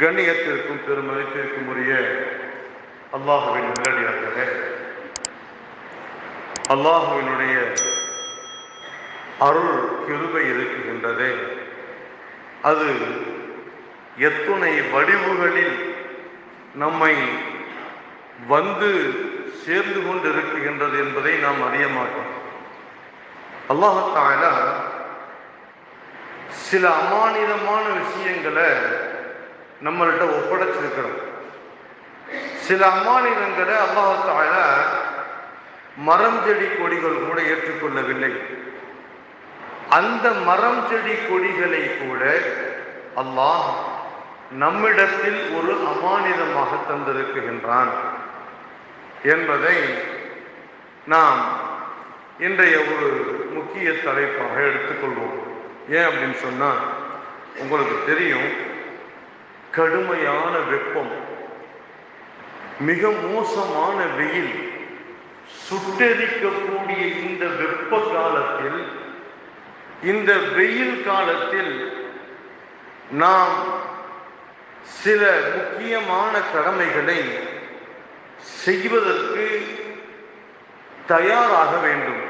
கண்ணியத்திற்கும் பெருமதிப்பிற்கும் உரிய அல்லாஹுவின் நல்லடியார்களே, அல்லாஹுவினுடைய அருள் கிருபை இருக்கின்றதே, அது எத்துணை வடிவுகளில் நம்மை வந்து சேர்ந்து கொண்டு இருக்குகின்றது என்பதை நாம் அறிய மாட்டோம். அல்லாஹ் தஆலா சில அமானிதமான விஷயங்களை நம்மள்கிட்ட ஒப்படைச்சிருக்கிறோம். சில அமானிதங்களை அல்லாஹ் தஆலா மரம் செடி கொடிகள் கூட ஏற்றுக்கொள்ளவில்லை. அந்த மரம் செடி கொடிகளை கூட அல்லாஹ் நம்மிடத்தில் ஒரு அமானிதமாக தந்திருக்கின்றான் என்பதை நாம் இன்றைய ஒரு முக்கிய தலைப்பாக எடுத்துக்கொள்வோம். ஏன் அப்படின்னு சொன்னால், உங்களுக்கு தெரியும், கடுமையான வெப்பம், மிக மோசமான வெயில், சுட்டெரிக்கக்கூடிய இந்த வெப்ப காலத்தில், இந்த வெயில் காலத்தில் நாம் சில முக்கியமான கடமைகளை செய்வதற்கு தயாராக வேண்டும்.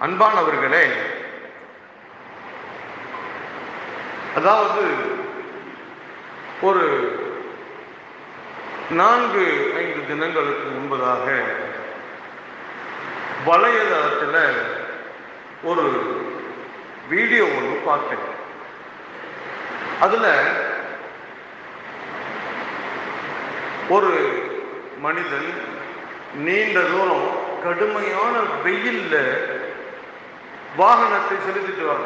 அன்பானவர்களே, அதாவது ஒரு 4-5 தினங்களுக்கு முன்பதாக வலைதளத்தில் ஒரு வீடியோ ஒன்று பார்த்தேன். அதில் ஒரு மனிதன் நீண்ட தூரம் கடுமையான வெயில்ல வாகனத்தை செலுத்திட்டு வர,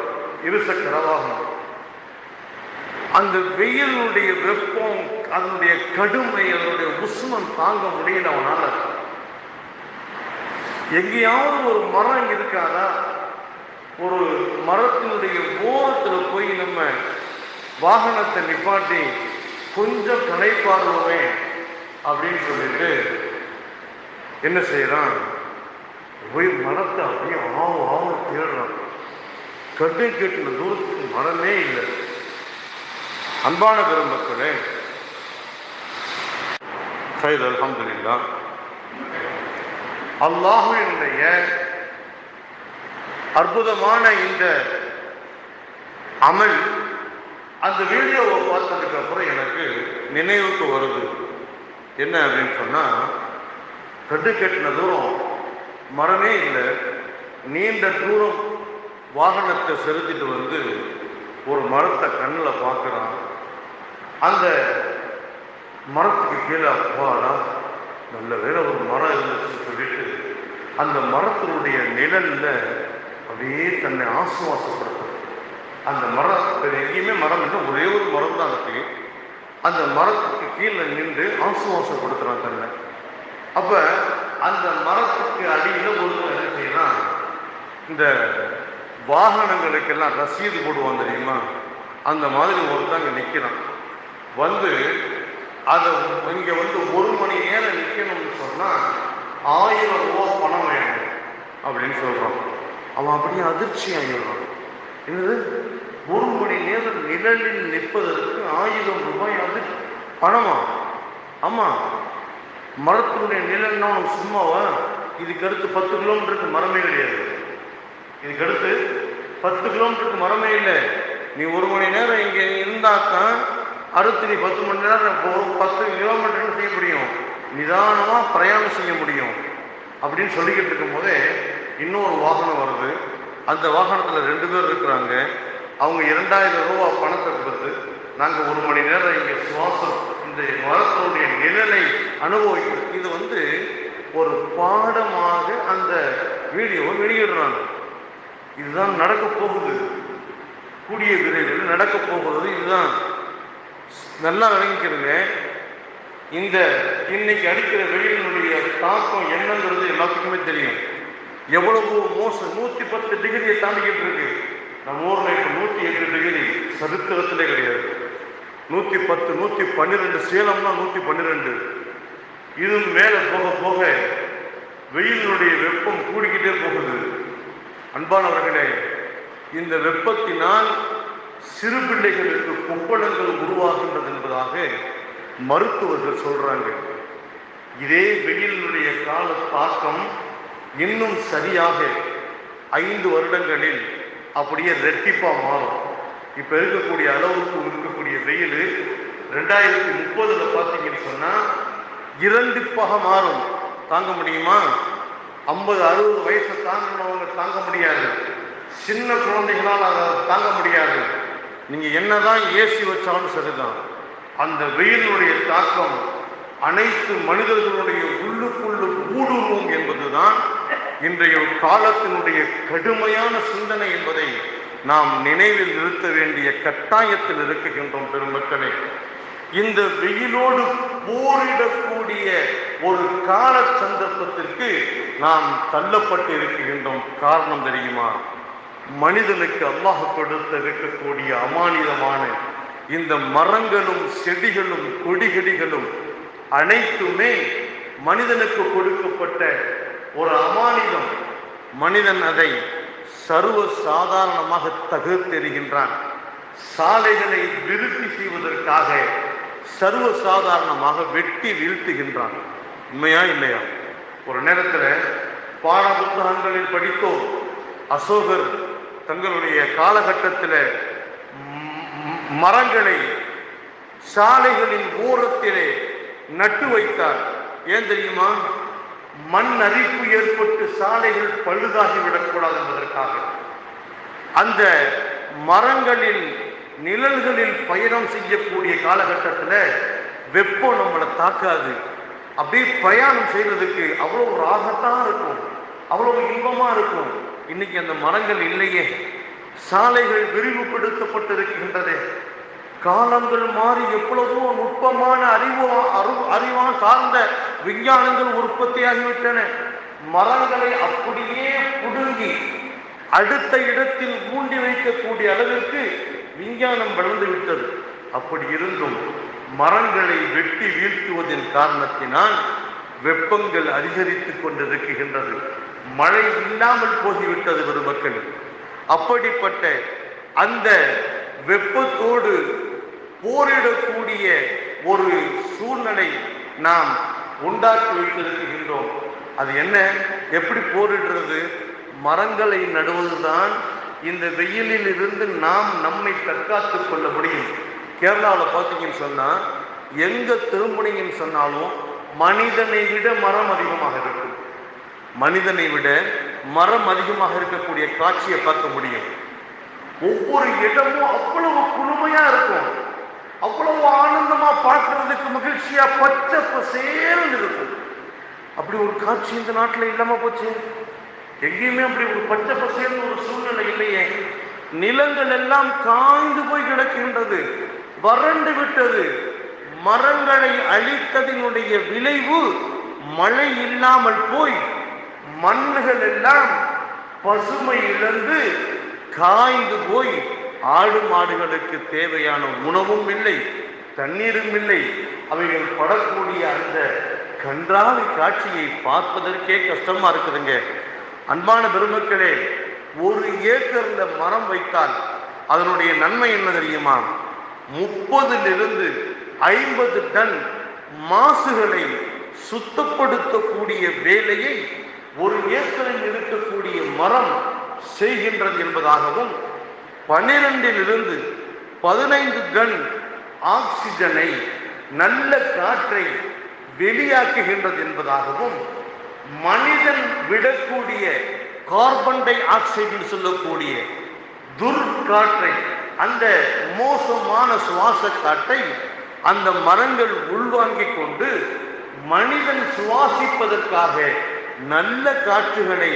இருசக்கர வாகனம். அந்த வெயிலுடைய வெப்பம், அதனுடைய கடுமை, அதனுடைய உஷ்ணம் தாங்க முடியல அவனால. எங்கேயாவது ஒரு மரம் இருக்காதா, ஒரு மரத்தினுடைய ஓரத்தில் போய் நம்ம வாகனத்தை நிப்பாட்டி கொஞ்சம் களைப்பாருவோமே அப்படின்னு சொல்லிட்டு என்ன செய்யறான், போய் மரத்தை அப்படியே ஆவும் தேடுறான். கட்டு கெட்டின தூரத்துக்கு மரமே இல்லை. அன்பான பெருமக்களே, சையத் அல்ஹம்துலில்லாஹ், அல்லாஹ்வினுடைய அற்புதமான இந்த அமல், அந்த வீடியோவை பார்த்ததுக்கு அப்புறம் எனக்கு நினைவுக்கு வருது. என்ன அப்படின்னு சொன்னா, கட்டு கெட்டின தூரம் மரமே இல்லை, நீண்ட தூரம் வாகனத்தை செலுத்திட்டு வந்து ஒரு மரத்தை கண்ணில் பார்க்குறான். அந்த மரத்துக்கு கீழே அப்பாடா நல்ல வேலை ஒரு மரம் இருந்துச்சுன்னு சொல்லிட்டு அந்த மரத்தினுடைய நிழல்ல அப்படியே தன்னை ஆசுவாசப்படுத்தும். அந்த மரத்தில் எங்கேயுமே மரம் இல்லை, ஒரே ஒரு மரம் தான் இருக்கு. அந்த மரத்துக்கு கீழே நின்று ஆசுவாசப்படுத்துறான் தன்னை. அப்ப அந்த மரத்துக்கு அடியில் ஒரு என்ன செய்யலாம், இந்த வாகனங்களுக்கெல்லாம் ரசீது போடுவான் தெரியுமா, அந்த மாதிரி ஒருத்தங்க நிற்கிறான். வந்து அதை இங்கே வந்து 1 மணி நேரம் நிற்கணும்னு சொன்னால் 1000 ரூபா பணம் வேணும் அப்படின்னு சொல்கிறான். அவன் அப்படியே அதிர்ச்சி ஆகிடுறான். என்னது, 1 மணி நேரம் நிழலில் நிற்பதற்கு 1000 ரூபாய்? அது பணமா? ஆமாம், மரத்தினுடைய நிழல்னா அவனுக்கு சும்மாவா? இதுக்கு அடுத்து 10 கிலோமீட்டருக்கு மரமே கிடையாது. இதுக்கு அடுத்து 10 கிலோமீட்டருக்கு மரமே இல்லை. நீ 1 மணி நேரம் இங்கே இருந்தாத்தான் அடுத்து நீ 10 மணி நேரம் 10 கிலோமீட்டர் செய்ய முடியும், நிதானமாக பிரயாணம் செய்ய முடியும் அப்படின்னு சொல்லிக்கிட்டு இருக்கும் போதே இன்னொரு வாகனம் வருது. அந்த வாகனத்தில் 2 பேர் இருக்கிறாங்க. அவங்க 2000 ரூபா பணத்தை கொடுத்து, நாங்கள் 1 மணி நேரம் இங்கே சுவாசம், இந்த மரத்தினுடைய நிழலை அனுபவிக்கிறோம். இது வந்து ஒரு பாடமாக அந்த வீடியோவை வெளியிடுறாங்க. இதுதான் நடக்க போகுது, கூடிய விரைவில் நடக்க போகிறது. இதுதான் நல்லா விளங்கிக்கிறதுங்க. இந்த இன்னைக்கு அடிக்கிற வெயிலினுடைய தாக்கம் என்னங்கிறது எல்லாத்துக்குமே தெரியும். எவ்வளவு மோசம், 110 டிகிரியை தாண்டிக்கிட்டு இருக்கு. நம்ம ஊரில் இப்போ 108 டிகிரி சரித்திரத்திலே கிடையாது. 110, 112, சேலம்னா 112. இது மேலே போக போக வெயிலினுடைய வெப்பம் கூடிக்கிட்டே போகுது. அன்பானவர்களே, இந்த வெப்பத்தினால் சிறு பிள்ளைகளுக்கு கொப்பளங்கள் உருவாகின்றது என்பதாக மருத்துவர்கள் சொல்றாங்க. இதே வெயிலுடைய கால தாக்கம் இன்னும் சரியாக 5 வருடங்களில் அப்படியே ரெட்டிப்பா மாறும். இப்ப இருக்கக்கூடிய அளவுக்கு இருக்கக்கூடிய வெயில் 2030 பார்த்தீங்கன்னு சொன்னா இரண்டிப்பாக மாறும். தாங்க முடியுமா? 50-60 வயசு தாங்கினவங்க தாங்க முடியாது. சின்ன குழந்தைகளால் அதை தாங்க முடியாது. நீங்க என்னதான் ஏசி வச்சாலும் சரிதான், அந்த வெயிலுடைய தாக்கம் அனைத்து மனிதர்களுடைய உள்ளுக்குள்ளு ஊடுருவும் என்பதுதான் இன்றைய காலத்தினுடைய கடுமையான சிந்தனை என்பதை நாம் நினைவில் நிறுத்த வேண்டிய கட்டாயத்தில் இருக்குகின்றோம். பெருமக்களே, இந்த வெயிலோடு போரிடக்கூடிய ஒரு கால சந்தர்ப்பத்திற்கு நாம் தள்ளப்பட்டு இருக்கின்றோம். காரணம் தெரியுமா? மனிதனுக்கு அல்லாஹ் கொடுத்து இருக்கக்கூடிய அமானிதமான இந்த மரங்களும் செடிகளும் கொடிகடிகளும் அனைத்துமே மனிதனுக்கு கொடுக்கப்பட்ட ஒரு அமானிதம். மனிதன் அதை சர்வ சாதாரணமாக தகர்த்தெறிகின்றான். சாலைகளை விருத்தி செய்வதற்காக சர்வ சாதாரணமாக வெட்டி வீழ்த்துகின்றான். உண்மையா இல்லையா? ஒரு நேரத்தில் பாட புத்தகங்களில் படித்தோம், அசோகர் தங்களுடைய காலகட்டத்தில் மரங்களை சாலைகளின் ஓரத்திலே நட்டு வைத்தார். ஏன் தெரியுமா? மண் அரிப்பு ஏற்பட்டு சாலைகள் பழுதாகிவிடக்கூடாது என்பதற்காக. அந்த மரங்களின் நிழல்களில் பயணம் செய்யக்கூடிய காலகட்டத்தில் வெப்பம் நம்மளை தாக்காது. அப்படியே பிரயாணம் செய்வதற்கு அவ்வளவு ராகத்தான் இருக்கும், அவ்வளவு இன்பமா இருக்கும். இன்னைக்கு அந்த மரங்கள் இல்லையே. சாலைகள் விரிவுபடுத்தப்பட்டிருக்கின்றதே. காலங்கள் மாறி எவ்வளவோ நுட்பமான அறிவான் சார்ந்த விஞ்ஞானங்கள் உற்பத்தியாகிவிட்டன. மரங்களை அப்படியே புடுங்கி அடுத்த இடத்தில் ஊண்டி வைக்கக்கூடிய அளவிற்கு விஞ்ஞானம் வளர்ந்து விட்டது. அப்படி இருந்தும் மரங்களை வெட்டி வீழ்த்துவதன் காரணத்தினால் வெப்பங்கள் அதிகரித்துக் கொண்டிருக்கின்றது. மழை இல்லாமல் போகிவிட்டது பெருமக்கள். அப்படிப்பட்ட அந்த வெப்பத்தோடு போரிடக்கூடிய ஒரு சூழ்நிலை நாம் உண்டாக்கி வைத்திருக்கின்றோம். அது என்ன? எப்படி போரிடுறது? மரங்களை நடுவதுதான் இந்த வெயிலில் இருந்து நாம் நம்மை தற்காத்துக் கொள்ள முடியும். கேரளாவில் பார்த்தீங்கன்னு சொன்னா எங்க திரும்புனீங்கன்னு சொன்னாலும் மனிதனை விட மரம் அதிகமாக இருக்கும். மனிதனை விட மரம் அதிகமாக இருக்கக்கூடிய காட்சியை பார்க்க முடியும். ஒவ்வொரு இடமும் அவ்வளவு குளுமையா இருக்கும், அவ்வளவு ஆனந்தமா பார்க்கறதுக்கு மகிழ்ச்சியா பச்சை பசேல்னு இருக்கும். அப்படி ஒரு காட்சி இந்த நாட்டில் இல்லாம போச்சு. எங்கேயுமே அப்படி ஒரு பச்சை பசேல்னு ஒரு சூழ்நிலை இல்லையே. நிலங்கள் எல்லாம் காய்ந்து போய் கிடக்கின்றது, வறண்டு விட்டது. மரங்களை அழித்ததினுடைய விளைவு மழை இல்லாமல் போய் மண்ணுகள் எல்லாம் பசுமை இழந்து காய்ந்து போய் ஆடு மாடுகளுக்கு தேவையான உணவும் இல்லை, தண்ணீரும் இல்லை. அவைகள் படக்கூடிய அந்த கன்றாவி காட்சியை பார்ப்பதற்கே கஷ்டமா இருக்குதுங்க. அன்பான பெருமக்களே, 1 ஏக்கர்ல மரம் வைத்தால் அதனுடைய நன்மை என்ன தெரியுமா? 30 to 50 டன் மாசுகளை சுத்தப்படுத்தக்கூடிய வேலையை 1 ஏக்கரில் இருக்கக்கூடிய மரம் செய்கின்றது என்பதாகவும், 12 to 15 டன் ஆக்சிஜனை, நல்ல காற்றை வெளியாக்குகின்றது என்பதாகவும், மனிதன் விடக்கூடிய கார்பன் டை ஆக்சைடு சொல்லக்கூடிய துர்காற்றை, அந்த மோசமான சுவாச காற்றை அந்த மரங்கள் உள்வாங்கிக் கொண்டு மனிதன் சுவாசிப்பதற்காக நல்ல காற்றுகளை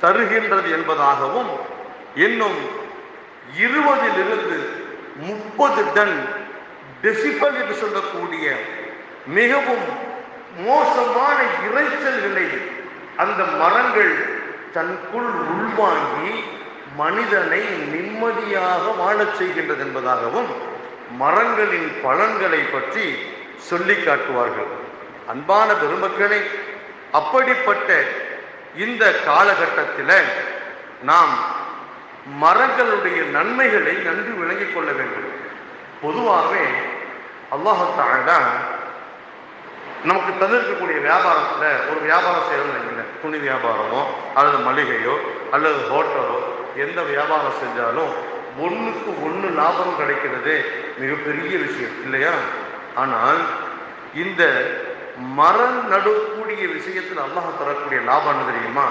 தருகின்றது என்பதாகவும், இன்னும் 20 to 30 டன் டெசிபல் என்று சொல்லக்கூடிய மிகவும் மோசமான இரைச்சல்களை அந்த மரங்கள் தனக்குள் உள்வாங்கி மனிதனை நிம்மதியாக வாழச் செய்கின்றது என்பதாகவும் மரங்களின் பலன்களை பற்றி சொல்லி காட்டுவார்கள். அன்பான பெருமக்களே, அப்படிப்பட்ட இந்த காலகட்டத்தில் நாம் மரங்களுடைய நன்மைகளை நன்கு விளங்கிக் கொள்ள வேண்டும். பொதுவாகவே அல்லாஹ் தஆலா நமக்கு தந்திருக்கக்கூடிய வியாபாரத்தில் ஒரு வியாபாரம் செய்யறோம்னு, துணி வியாபாரமோ அல்லது மளிகையோ அல்லது ஹோட்டலோ எந்த வியாபாரம் செஞ்சாலும் ஒன்றுக்கு ஒன்று லாபம் கிடைக்கிறது மிகப்பெரிய விஷயம் இல்லையா? ஆனால் இந்த மரம் நடக்கூடிய விஷயத்தில் அல்லாஹ் தரக்கூடிய லாபம் என்ன தெரியுமா?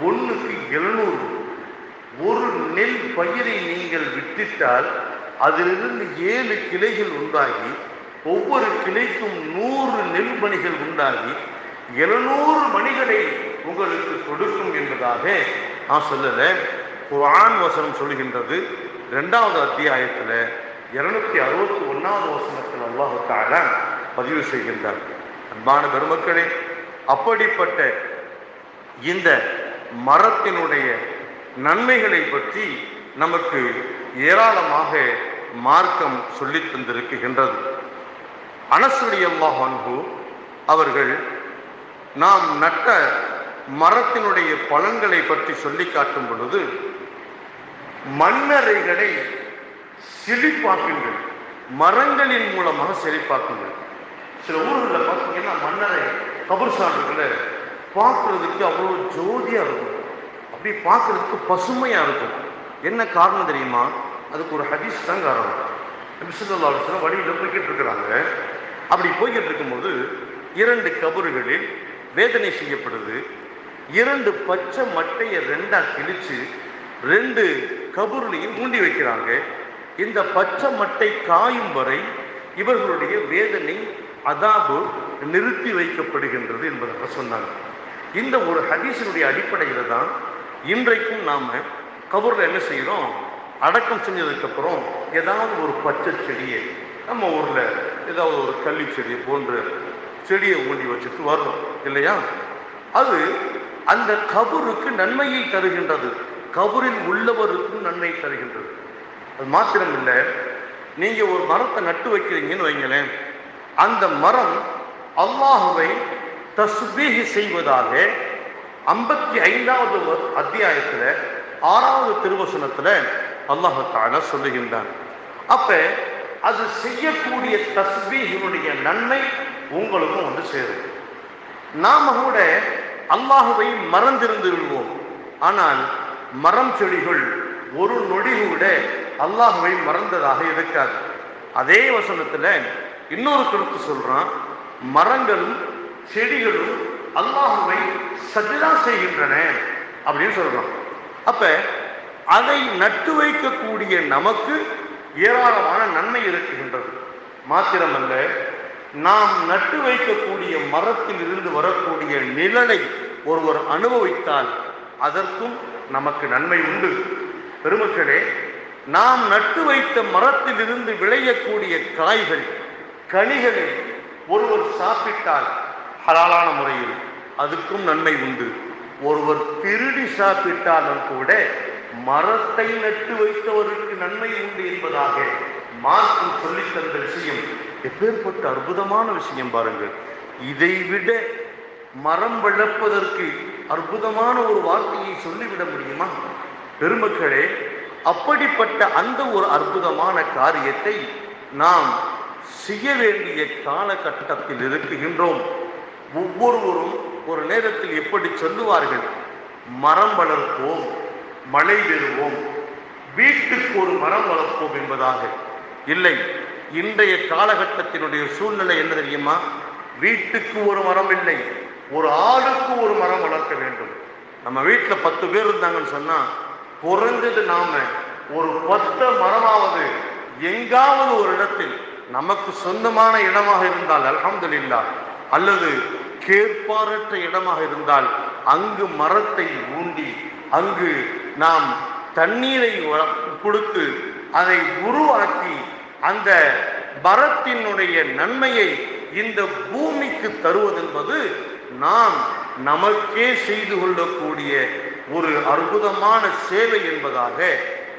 1க்கு 700. ஒரு நெல் பயிரை நீங்கள் விட்டிட்டால் அதிலிருந்து 7 கிளைகள் உண்டாகி ஒவ்வொரு கிளைக்கும் 100 நெல் மணிகள் உண்டாகி 700 மணிகளை உங்களுக்கு கொடுக்கும் என்பதாக நான் சொல்லல. குர்ஆன் வசனம் சொல்கின்றது. 2வது அத்தியாயத்தில் 261வது வசனத்தில் அல்லாஹ் தஆலா பதிவு செய்கின்றார். அன்பான பெருமக்களே, அப்படிப்பட்ட இந்த மரத்தினுடைய நன்மைகளை பற்றி நமக்கு ஏராளமாக மார்க்கம் சொல்லி தந்திருக்கின்றது. அனஸ் ரலியல்லாஹு அன்ஹு அவர்கள் நாம் நட்ட மரத்தினுடைய பலன்களை பற்றி சொல்லி காட்டும் பொழுது, மண்ணறைகளை செழிப்பாக்குங்கள், மரங்களின் மூலமாக செழிப்பாக்குங்கள். சில ஊர்களில் பார்த்தீங்கன்னா மண்ணறை கபர்ஸ்தான்களை பார்க்கறதுக்கு அவ்வளோ ஜோதியா இருக்கும், அப்படி பார்க்கறதுக்கு பசுமையா இருக்கும். என்ன காரணம் தெரியுமா? அதுக்கு ஒரு ஹதீஸ் தான் காரணம். நபி ஸல்லல்லாஹு அலைஹி வஸல்லம் வழியில் போய்கிட்டு இருக்கிறாங்க. அப்படி போய்கிட்டு இருக்கும்போது 2 கபறுகளில் வேதனை செய்யப்படுது. 2 பச்சை மட்டையை 2ஆ கிழிச்சு 2 கபறுலையும் ஊண்டி வைக்கிறாங்க. இந்த பச்சை மட்டை காயும் வரை இவர்களுடைய வேதனை அதாபு நிறுத்தி வைக்கப்படுகின்றது என்பதாக சொன்னாங்க. இந்த ஒரு ஹதீஸினுடைய அடிப்படையில் தான் இன்றைக்கும் நாம் கபூரில் என்ன செய்கிறோம்? அடக்கம் செஞ்சதுக்கப்புறம் ஏதாவது ஒரு பச்சை செடியை, நம்ம ஊரில் ஏதாவது ஒரு கள்ளி செடியை போன்ற செடியை ஊண்டி வச்சுட்டு வர்றோம் இல்லையா? அது அந்த கபருக்கு நன்மையை தருகின்றது, கபரில் உள்ளவருக்கும் நன்மை தருகின்றது. அது மாத்திரமில்லை, நீங்கள் ஒரு மரத்தை நட்டு வைக்கிறீங்கன்னு வைங்களேன், அந்த மரம் அல்லாஹுவை தஸ்பீஹ் செய்வதாக 55வது அத்தியாயத்தில் 6வது திருவசனத்தில் அல்லாஹ் தஆலா சொல்லுகின்றான். அப்ப அது செய்யக்கூடிய தஸ்பீஹினுடைய நன்மை உங்களுக்கும் வந்து சேரும். நாம கூட அல்லாஹுவை மறந்திருந்து விடுவோம், ஆனால் மரம் செடிகள் ஒரு நொடி கூட அல்லாஹுவை மறந்ததாக இருக்காது. அதே வசனத்துல இன்னொரு கருத்து சொல்றான், மரங்களும் செடிகளும் அல்லாஹுவை சஜ்தா செய்கின்றன அப்படின்னு சொல்றான். அப்ப அதை நட்டு வைக்கக்கூடிய நமக்கு ஏராளமான நன்மை இருக்குகின்றது. மாத்திரமல்ல, நாம் நட்டு வைக்கக்கூடிய மரத்தில் இருந்து வரக்கூடிய நிழலை ஒருவர் அனுபவித்தால் அதற்கும் நமக்கு நன்மை உண்டு. பெருமக்களே, நாம் நட்டு வைத்த மரத்தில் இருந்து விளையக்கூடிய காய்கள் கனிகளை ஒருவர் சாப்பிட்டால் ஹலாலான முறையில் அதுக்கும் நன்மை உண்டு. ஒருவர் திருடி சாப்பிட்டாலும் கூட மரத்தை நட்டு வைத்தவருக்கு நன்மை உண்டு என்பதாக மார்க்கம் சொல்லித் தந்த விஷயம் எப்பேற்பட்ட அற்புதமான விஷயம் பாருங்கள். இதைவிட மரம் வளர்ப்பதற்கு அற்புதமான ஒரு வார்த்தையை சொல்லிவிட முடியுமா? பெருமக்களே, அப்படிப்பட்ட அந்த ஒரு அற்புதமான காரியத்தை நாம் செய்ய வேண்டிய காலகட்டத்தில் இருக்குகின்றோம். ஒவ்வொருவரும் ஒரு நேரத்தில் எப்படி சொல்லுவார்கள், மரம் வளர்ப்போம், மழை பெறுவோம், வீட்டுக்கு ஒரு மரம் வளர்ப்போம் என்பதாக. இல்லை, இன்றைய காலகட்டத்தினுடைய சூழ்நிலை என்ன தெரியுமா? வீட்டுக்கு ஒரு மரம் இல்லை, ஒரு ஆளுக்கு ஒரு மரம் வளர்க்க வேண்டும். நம்ம வீட்டில் 10 பேர் இருந்தாங்கன்னு சொன்னா குறைஞ்சது நாம ஒரு 10 மரமாவது எங்காவது ஒரு இடத்தில், நமக்கு சொந்தமான இடமாக இருந்தால் அல்ஹம்துலில்லாஹ், அல்லது கேட்பாரற்ற இடமாக இருந்தால் அங்கு மரத்தை ஊண்டி அங்கு நாம் தண்ணீரை கொடுத்து அதை உருவாக்கி அந்த மரத்தினுடைய நன்மையை இந்த பூமிக்கு தருவதென்பது நாம் நமக்கே செய்து கொள்ளக்கூடிய ஒரு அற்புதமான சேவை என்பதாக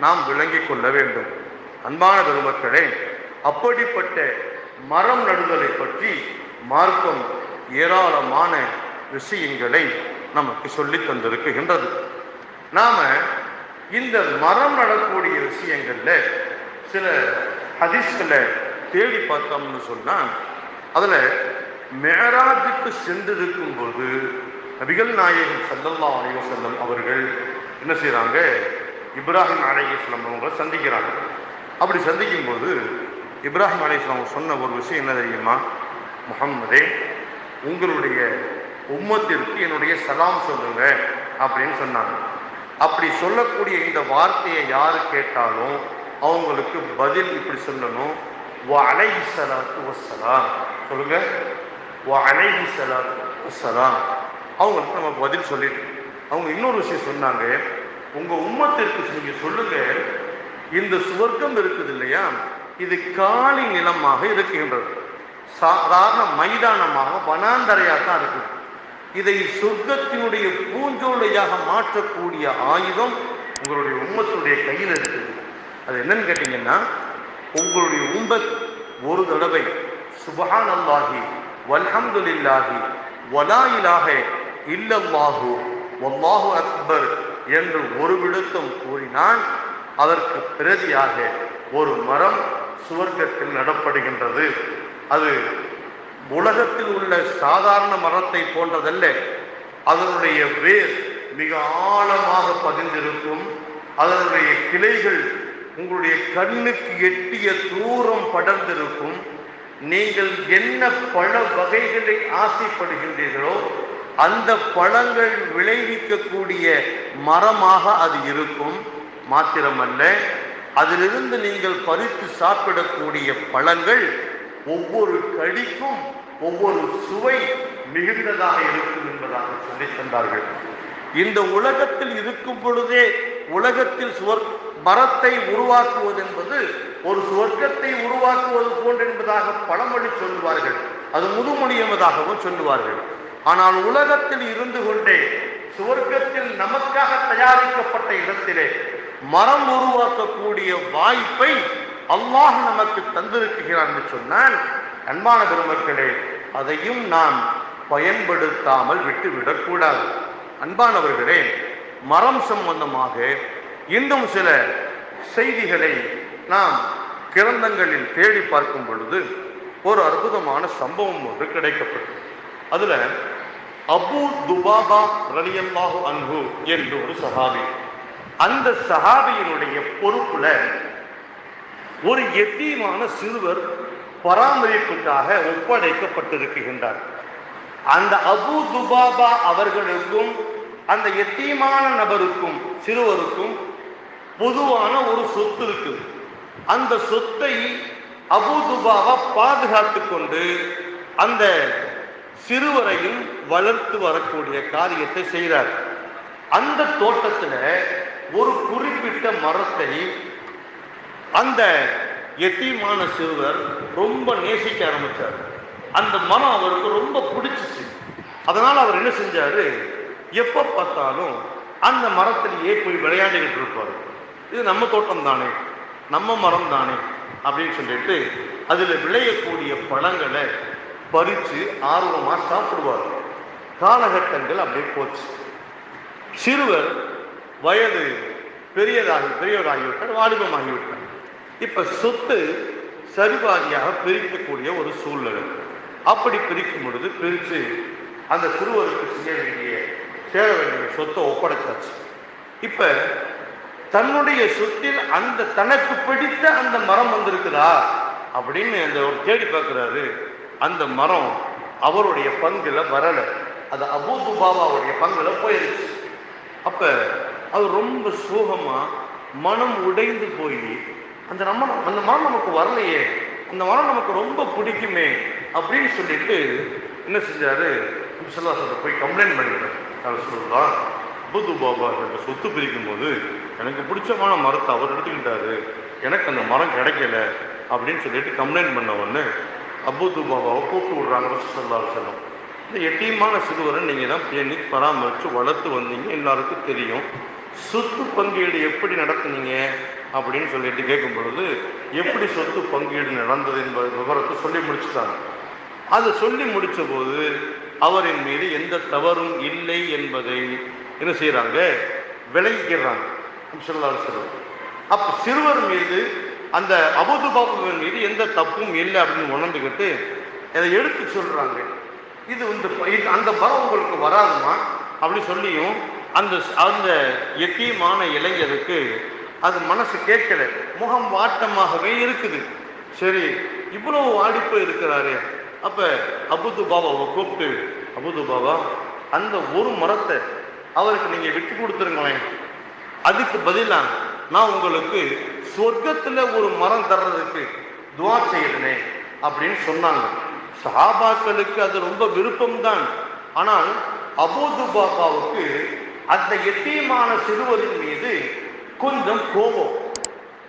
நாம் விளங்கிக் கொள்ள வேண்டும். அன்பான பெருமக்களே, அப்படிப்பட்ட மரம் நடுதலை பற்றி மார்க்கம் ஏராளமான விஷயங்களை நமக்கு சொல்லி தந்திருக்கின்றது. நாம இந்த மரம் நடக்கூடிய விஷயங்கள்ல சில ஹதீஸ்களை தேடி பார்த்தோம்னு சொன்னா அதுல மேராஜுக்கு சென்றிருக்கும் போது நபிகள் நாயகம் ஸல்லல்லாஹு அலைஹி வஸல்லம் அவர்கள் என்ன செய்யறாங்க, இப்ராஹிம் அலைஹிஸ்ஸலாம் அவங்க சந்திக்கிறாங்க. அப்படி சந்திக்கும் போது இப்ராஹிம் அலைஹிஸ்ஸலாம் சொன்ன ஒரு விஷயம் என்ன தெரியுமா, முஹம்மதே உங்களுடைய உம்மத்திற்கு என்னுடைய சலாம் சொல்லுங்க அப்படின்னு சொன்னாங்க. அப்படி சொல்லக்கூடிய இந்த வார்த்தையை யாரு கேட்டாலும் அவங்களுக்கு பதில் இப்படி சொல்லணும், வ அலைஹி ஸலாத்து வஸ்ஸலாம் சொல்லுங்க, வ அலைஹி ஸலாத்து வஸ்ஸலாம். அவங்களுக்கு நம்ம பதில் சொல்லிட்டு அவங்க இன்னொரு விஷயம் சொன்னாங்க, உங்க உம்மத்திற்கு நீங்க சொல்லுங்க, இந்த சுவர்க்கம் இருக்குது இல்லையா, இது காலி நிலமாக இருக்கின்றது, சாதாரண மைதானமாக வனாந்தரையாக தான் இருக்குது. இதை சொர்க்கத்தினுடைய பூஞ்சோலையாக மாற்றக்கூடிய ஆயுதம் உங்களுடைய உம்மத்துடைய கையில் இருக்குது. அது என்னன்னு கேட்டீங்கன்னா, உங்களுடைய உம்மத் ஒரு தடவை சுப்ஹானல்லாஹி வல்ஹம்துலில்லாஹி வலா இலாஹ இல்லல்லாஹு வல்லாஹு அக்பர் என்று ஒரு விடுத்தம் கூறினால் அதற்கு பிரதியாக ஒரு மரம் சுவர்க்கத்தில் நடப்படுகின்றது. அது உலகத்தில் உள்ள சாதாரண மரத்தை போன்றதல்ல, அதனுடைய வேர் மிக ஆழமாக பதிந்திருக்கும், அதனுடைய கிளைகள் உங்களுடைய கண்ணுக்கு எட்டிய தூரம் படர்ந்திருக்கும். நீங்கள் என்ன பழ வகைகளை ஆசைப்படுகின்றீர்களோ அந்த பழங்கள் விளைவிக்கக்கூடிய மரமாக அது இருக்கும். மாத்திரமல்ல, அதிலிருந்து நீங்கள் பறித்து சாப்பிடக்கூடிய பழங்கள் ஒவ்வொரு கடிக்கும் ஒவ்வொரு சுவை மிகுந்ததாக இருக்கும் என்பதாக சொல்லி தந்தார்கள். இந்த உலகத்தில் இருக்கும் பொழுதே உலகத்தில் மரத்தை உருவாக்குவது என்பது ஒரு சுவர்க்கத்தை உருவாக்குவது போன்று என்பதாக பழமொழி சொல்லுவார்கள், அது முதுமொழி என்பதாகவும் சொல்லுவார்கள். ஆனால் உலகத்தில் இருந்து கொண்டே சுவர்க்கத்தில் நமக்காக தயாரிக்கப்பட்ட இடத்திலே மரம் உருவாக்கக்கூடிய வாய்ப்பை அல்லாஹ் நமக்கு தந்திருக்கிறான் என்று சொன்னால், அன்பான பெருமக்களே, அதையும் நாம் பயன்படுத்தாமல் விட்டுவிடக்கூடாது. அன்பானவர்களே, மரம் சம்பந்தமாக இன்னும் சில செய்திகளை நாம் கிரந்தங்களில் தேடி பார்க்கும் பொழுது ஒரு அற்புதமான சம்பவம் ஒன்று கிடைக்கப்பட்டது. அதுல அபூ துபாபா ரலியல்லாஹு அன்ஹு என்ற ஒரு சஹாபி, அந்த சஹாபியினுடைய பொறுப்புல ஒரு யத்தீமான சிறுவர் பராமரிப்புக்காக ஒப்படைக்கப்பட்டிருக்கின்றார். அந்த அபூ துபாபா அவர்களுக்கும் அந்த யத்தீமான நபருக்கும் சிறுவருக்கும் பொதுவான ஒரு சொத்து இருக்குது. அந்த சொத்தை அபூ துபாபா பாதுகாத்து கொண்டு அந்த சிறுவரையும் வளர்த்து வரக்கூடிய காரியத்தை செய்கிறார். அந்த தோட்டத்தில் ஒரு குறிப்பிட்ட மரத்தை அந்த யத்தீமான சிறுவர் ரொம்ப நேசிக்க ஆரம்பிச்சார். அந்த மரம் அவருக்கு ரொம்ப பிடிச்சிச்சு. அதனால அவர் என்ன செஞ்சாரு, எப்ப பார்த்தாலும் அந்த மரத்திலேயே போய் விளையாடிக்கிட்டு இருப்பார். இது நம்ம தோட்டம் தானே, நம்ம மரம் தானே அப்படின்னு சொல்லிட்டு அதுல விளையக்கூடிய பழங்களை பறித்து ஆர்வமா சாப்பிடுவார். காலகட்டங்கள் அப்படியே போச்சு. சிறுவர் வயது பெரியவராகிவிட்டார், வாலிபமாகிவிட்டார். இப்ப சொத்து சரிபாதியாக பிரிக்கக்கூடிய ஒரு சூழ்நிலை. அப்படி பிரிக்கும் பொழுது பிரித்து அந்த சிறுவருக்கு சேர வேண்டிய சொத்தை ஒப்படைச்சாச்சு. இப்ப தன்னுடைய சொத்தில் அந்த தனக்கு பிடித்த அந்த மரம் வந்திருக்குதா அப்படின்னு அந்த ஒரு தேடி பார்க்கிறாரு. அந்த மரம் அவருடைய பங்குல வரல, அது அபூ துபாபாவுடைய பங்குல போயிருச்சு. அப்ப அவர் ரொம்ப சோகமா மனம் உடைந்து போய் அந்த மரம் நமக்கு வரலையே, அந்த மரம் நமக்கு ரொம்ப பிடிக்குமே அப்படின்னு சொல்லிட்டு என்ன செஞ்சாரு, போய் கம்ப்ளைண்ட் பண்ணிட்டார். சொல்லலாம், அபூ துபாபா எனக்கு சொத்து பிரிக்கும் போது எனக்கு பிடிச்சமான மரத்தை அவர் எடுத்துக்கிட்டாரு, எனக்கு அந்த மரம் கிடைக்கல அப்படின்னு சொல்லிட்டு கம்ப்ளைண்ட் பண்ண உடனே அபூ துபாபாவை கூப்பிட்டு விடுறாங்க ரசூலுல்லாஹி அலைஹி வஸல்லம். இந்த யத்தீமான சிறுவரை நீங்கள் தான் பேணி பராமரித்து வளர்த்து வந்தீங்க, எல்லாருக்கும் தெரியும். சொத்து பங்கீடு எப்படி நடத்துனீங்க அப்படின்னு சொல்லிட்டு கேட்கும் பொழுது எப்படி சொத்து பங்கீடு நடந்தது என்பது விவரத்தை சொல்லி முடிச்சுட்டாங்க. அதை சொல்லி முடித்த போது அவரின் மீது எந்த தவறும் இல்லை என்பதை என்ன செய்கிறாங்க, விளங்கிக்கிறாங்க. ஸல்லல்லாஹு அலைஹி வஸல்லம். அப்ப சிறுவர் மீது அந்த அபூதுபாவின் மீது எந்த தப்பும் இல்லை அப்படின்னு உணர்ந்துக்கிட்டு அதை எடுத்து சொல்றாங்க. இது வந்து அந்த மரம் உங்களுக்கு வராதுமா அப்படி சொல்லியும் அந்த அந்த யத்தீமான இளைஞருக்கு அது மனசு கேட்கல, முகம் வாட்டமாகவே இருக்குது. சரி, இவ்வளவு வாடிப்பு இருக்கிறாரு. அப்ப அபூதுபாவை கூப்பிட்டு, அபூதுபாவா, அந்த ஒரு மரத்தை அவருக்கு நீங்க விட்டு கொடுத்துருங்களேன், அதுக்கு பதிலா நான் உங்களுக்கு சொர்க்கத்துல ஒரு மரம் தர்றதுக்கு துவா செய்யறேன் அப்படின்னு சொன்னாங்க. சஹாபாக்களுக்கு அது ரொம்ப விருப்பம்தான். ஆனால் அபூதுபாபாவுக்கு அந்த யத்தீமான சிறுவரின் மீது கொஞ்சம் கோபம்.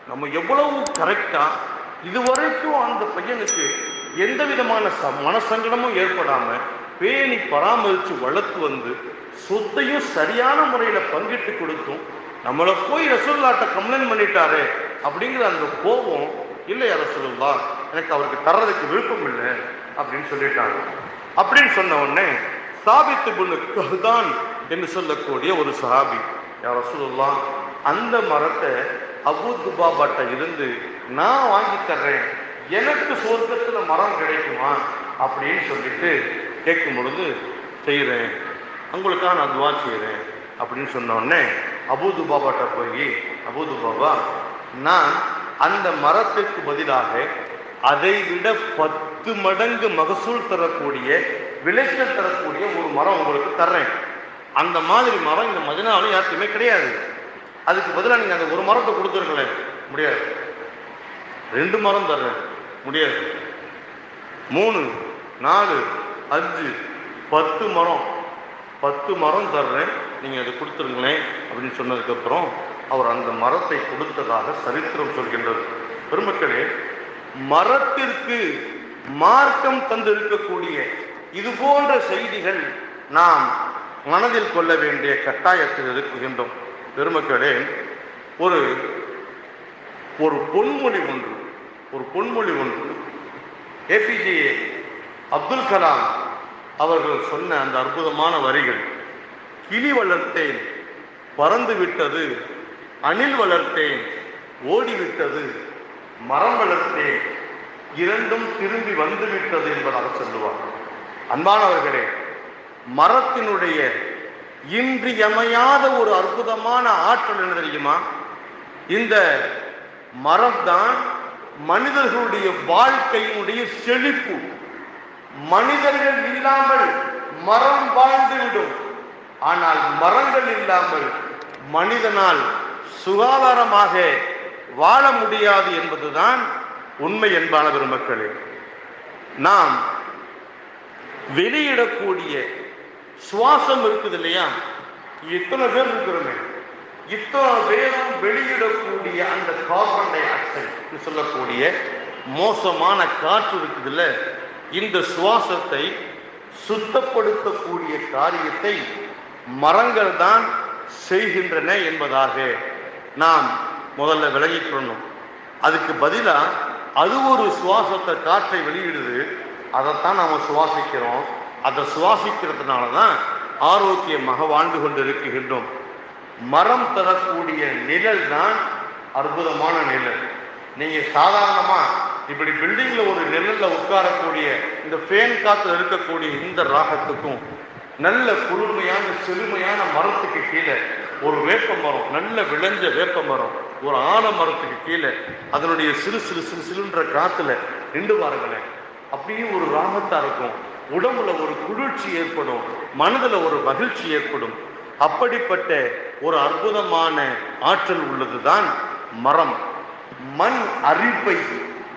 நம்ம எவ்வளவு கரெக்டா இதுவரைக்கும் அந்த பையனுக்கு எந்த விதமான மனசங்கடமும் ஏற்படாம பேணி பராமரித்து வளர்த்து வந்து சொத்தையும் சரியான முறையில பங்கிட்டு கொடுத்தும் நம்மளை போய் ரசூலுல்லாஹ்ட்ட கம்ப்ளைண்ட் பண்ணிட்டாரு அப்படிங்கிற அந்த கோபம், இல்லை ரசூலுல்லாஹ் எனக்கு அவருக்கு தர்றதுக்கு விருப்பம் இல்லை அப்படின்னு சொல்லிட்டாங்க. அப்படின்னு சொன்ன உடனே சாபித் இப்னு கஹ்தான் என்று சொல்லக்கூடிய ஒரு சஹாபி, யா ரசூலுல்லாஹ், அந்த மரத்தை அபூதுபாபாட்ட இருந்து நான் வாங்கி தர்றேன், எனக்கு சொர்க்கத்துல மரம் கிடைக்குமா அப்படின்னு சொல்லிட்டு கேட்கும் பொழுது, செய்கிறேன், உங்களுக்காக நான் துவா செய்கிறேன் அப்படின்னு சொன்ன உடனே அபூதுபாபாட்ட போய், அபூதுபாபா, நான் அந்த மரத்துக்கு பதிலாக அதை விட 10 மடங்கு மகசூல் தரக்கூடிய, விளைச்சல் தரக்கூடிய ஒரு மரம் உங்களுக்கு தர்றேன். அந்த மாதிரி மரம் இந்த மதினாவில் யாருக்குமே கிடையாது. அதுக்கு பதிலாக நீங்கள் அந்த ஒரு மரத்தை கொடுத்துருங்களேன். முடியாது. 2 மரம் தர்றேன். முடியாது. 3, 4, 5, 10 மரம், 10 மரம் தர்றேன், நீங்கள் அதை கொடுத்துருங்களேன் அப்படின்னு சொன்னதுக்கப்புறம் அவர் அந்த மரத்தை கொடுத்ததாக சரித்திரம் சொல்கின்றது. பெருமக்களே, மரத்திற்கு மார்க்கம் தந்திருக்கக்கூடிய இது போன்ற செய்திகள் நாம் மனதில் கொள்ள வேண்டிய கட்டாயத்தில் இருக்குகின்றோம். பெருமக்களே, ஒரு ஒரு பொன்மொழி ஒன்று ஏபிஜே அப்துல் கலாம் அவர்கள் சொன்ன அந்த அற்புதமான வரிகள், கிளி வளர்த்தேன் பறந்து விட்டது, அணில் வளர்த்தேன் ஓடிவிட்டது, மரம் வளர்த்தேன் இரண்டும் திரும்பி வந்து விட்டது என்பதாக சொல்லுவார். அன்பானவர்களே, மரத்தினுடைய இன்றியமையாத ஒரு அற்புதமான ஆற்றல் என்ன தெரியுமா? இந்த மரம் தான் மனிதர்களுடைய வாழ்க்கையினுடைய செழிப்பு. மனிதர்கள் இல்லாமல் மரம் வாழ்ந்துவிடும், ஆனால் மரங்கள் இல்லாமல் மனிதனால் சுகாதாரமாக வாழ முடியாது என்பதுதான் உண்மை. என்பான பெருமக்களே, நாம் வெளியிடக்கூடிய சுவாசம் இருக்குது இல்லையா, இத்தனை பேர் இருக்கிறோமே, இத்தனை பேரும் வெளியிடக்கூடிய அந்த கார்பன் டை ஆக்சைடு சொல்லக்கூடிய மோசமான காற்று இருக்குதுல்ல, இந்த சுவாசத்தை சுத்தப்படுத்தக்கூடிய காரியத்தை மரங்கள் தான் செய்கின்றன என்பதாக நாம் முதல்ல விலகிக்கொள்ளணும். அதுக்கு பதிலாக அது ஒரு சுவாசத்தை, காற்றை வெளியிடுது, அதைத்தான் நாம் சுவாசிக்கிறோம். அதை சுவாசிக்கிறதுனால தான் ஆரோக்கியமாக வாழ்ந்து கொண்டு இருக்கின்றோம். மரம் தரக்கூடிய நிழல் தான் அற்புதமான நிழல். நீங்கள் சாதாரணமாக இப்படி பில்டிங்ல ஒரு நிழல்ல உட்காரக்கூடிய இந்த ஃபேன் காத்துல இருக்கக்கூடிய இந்த ராகத்துக்கும் நல்ல குளுமையான செழுமையான மரத்துக்கு கீழே ஒரு வேப்ப மரம், நல்ல விளைஞ்ச வேப்ப மரம், ஒரு ஆலமரத்துக்கு கீழே அதனுடைய சிறு சிறு சிறு சிலுன்ற காத்துல நின்று பாருங்களேன், அப்படியே ஒரு ராகத்தா இருக்கும். உடம்புல ஒரு குளிர்ச்சி ஏற்படும், மனதுல ஒரு மகிழ்ச்சி ஏற்படும். அப்படிப்பட்ட ஒரு அற்புதமான ஆற்றல் உள்ளதுதான் மரம். மண் அரிப்பை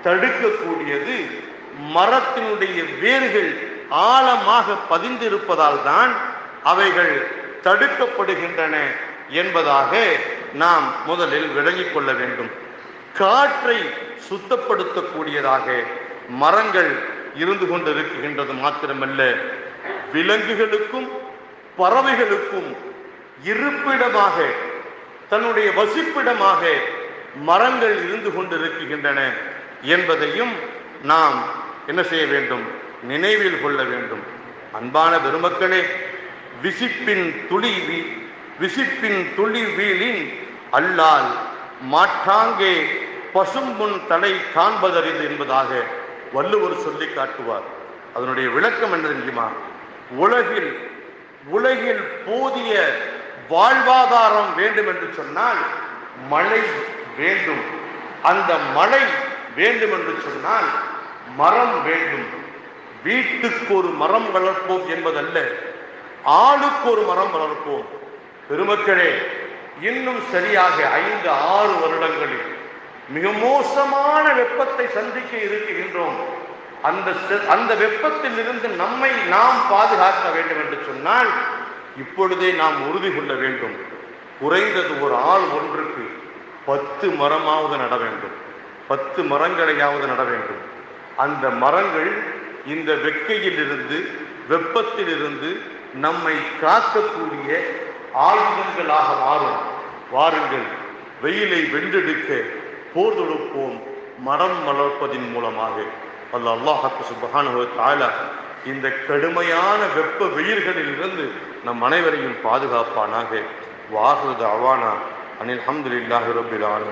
தடுக்கக்கூடியது மரத்தினுடைய வேர்கள் ஆழமாக பதிந்திருப்பதால் தான் அவைகள் தடுக்கப்படுகின்றன என்பதாக நாம் முதலில் விளங்கிக் கொள்ள வேண்டும். காற்றை சுத்தப்படுத்தக்கூடியதாக மரங்கள் இருந்து கொண்டிருக்கின்றது மாத்திரமல்ல, விலங்குகளுக்கும் பறவைகளுக்கும் இருப்பிடமாக, தன்னுடைய வசிப்பிடமாக மரங்கள் இருந்து கொண்டிருக்கின்றன என்பதையும் நாம் என்ன செய்ய வேண்டும், நினைவில் கொள்ள வேண்டும். அன்பான பெருமக்களே, விசிப்பின் துளி வீழின் அல்லால் மாற்றாங்கே பசும்பொன் தலை காண்பதறிது என்பதாக வள்ளுவர் சொல்லி காட்டுவார். அதனுடைய விளக்கம் என்ன தெரியுமா? உலகில் போதிய வாழ்வாதாரம் வேண்டும் என்று சொன்னால் மழை வேண்டும். அந்த மழை வேண்டும் என்று சொன்னால் மரம் வேண்டும். வீட்டுக்கு ஒரு மரம் வளர்ப்போம் என்பதல்ல, ஆளுக்கு ஒரு மரம் வளர்ப்போம். பெருமக்களே, இன்னும் சரியாக 5-6 வருடங்களில் மிக மோசமான வெப்பத்தை சந்திக்க இருக்கின்றோம். அந்த வெப்பத்தில் இருந்து நம்மை நாம் பாதுகாக்க வேண்டும் என்று சொன்னால் இப்பொழுதே நாம் உறுதி கொள்ள வேண்டும். குறைந்தது ஒரு ஆள் ஒன்றுக்கு 10 மரமாவது நட வேண்டும். 10 மரங்களையாவது நட வேண்டும். அந்த மரங்கள் இந்த வெப்பத்தில் இருந்து நம்மை காக்கக்கூடிய ஆயுதங்களாக மாறும். வாருங்கள், வெயிலை வென்றெடுக்க போர் தொடுப்போம் மரம் வளர்ப்பதின் மூலமாக. அல்லாஹ் சுப்ஹானஹு வ தஆலா இந்த கடுமையான வெப்ப வெயில்களில் இருந்து நம் அனைவரையும் பாதுகாப்பானாக. வாஹிரு தஅவானா அனில் ஹம்துலில்லாஹி ரப்பில் ஆலமீன்.